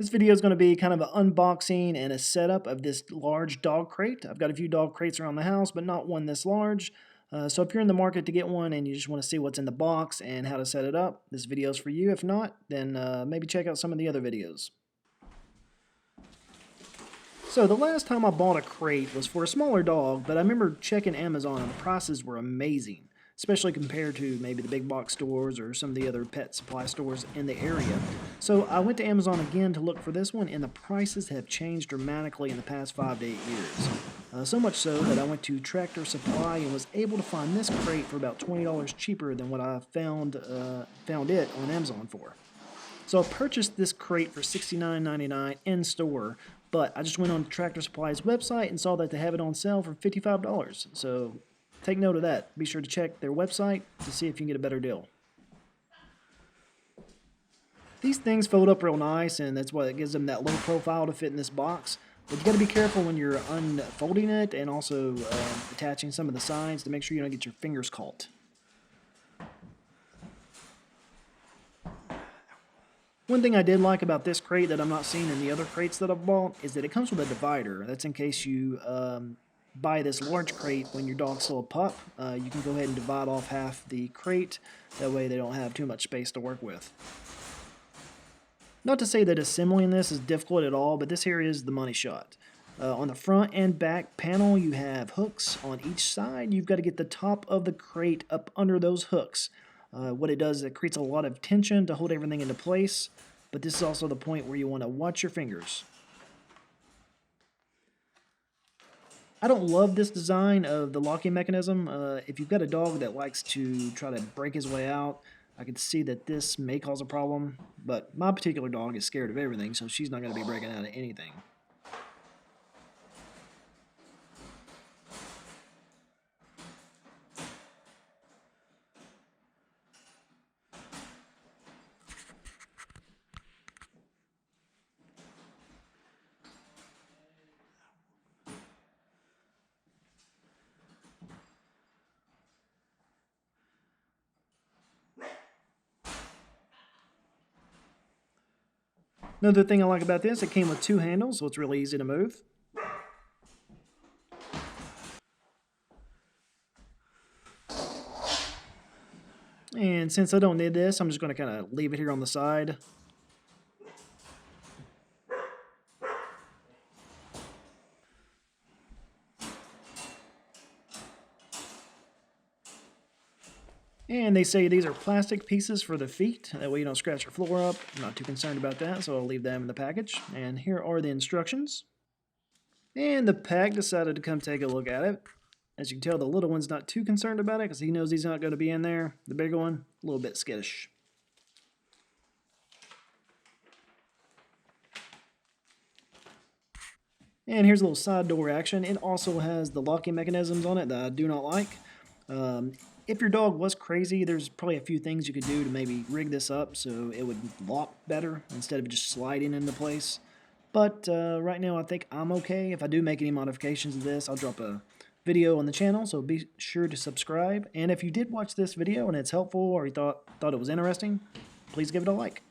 This video is going to be kind of an unboxing and a setup of this large dog crate. I've got a few dog crates around the house, but not one this large. So if you're in the market to get one and you just want to see what's in the box and how to set it up, this video is for you. If not, then maybe check out some of the other videos. So the last time I bought a crate was for a smaller dog, but I remember checking Amazon and the prices were amazing, especially compared to maybe the big box stores or some of the other pet supply stores in the area. So I went to Amazon again to look for this one, and the prices have changed dramatically in the past 5 to 8 years. So much so that I went to Tractor Supply and was able to find this crate for about $20 cheaper than what I found it on Amazon for. So I purchased this crate for $69.99 in store, but I just went on Tractor Supply's website and saw that they have it on sale for $55. So take note of that. Be sure to check their website to see if you can get a better deal. These things fold up real nice, and that's what gives them that low profile to fit in this box. But you got to be careful when you're unfolding it and also attaching some of the sides to make sure you don't get your fingers caught. One thing I did like about this crate that I'm not seeing in the other crates that I've bought is that it comes with a divider. That's in case you buy this large crate when your dog's still a pup. You can go ahead and divide off half the crate. That way they don't have too much space to work with. Not to say that assembling this is difficult at all, but this here is the money shot. On the front and back panel, you have hooks on each side. You've got to get the top of the crate up under those hooks. What it does is it creates a lot of tension to hold everything into place, but this is also the point where you want to watch your fingers. I don't love this design of the locking mechanism. If you've got a dog that likes to try to break his way out, I can see that this may cause a problem, but my particular dog is scared of everything, so she's not going to be breaking out of anything. Another thing I like about this, it came with 2 handles, so it's really easy to move. And since I don't need this, I'm just going to kind of leave it here on the side. And they say these are plastic pieces for the feet. That way you don't scratch your floor up. I'm not too concerned about that, so I'll leave them in the package. And here are the instructions. And the pack decided to come take a look at it. As you can tell, the little one's not too concerned about it because he knows he's not going to be in there. The bigger one, a little bit skittish. And here's a little side door action. It also has the locking mechanisms on it that I do not like. If your dog was crazy, there's probably a few things you could do to maybe rig this up so it would lock better instead of just sliding into place. But right now I think I'm okay. If I do make any modifications to this, I'll drop a video on the channel, so be sure to subscribe. And if you did watch this video and it's helpful or you thought it was interesting, please give it a like.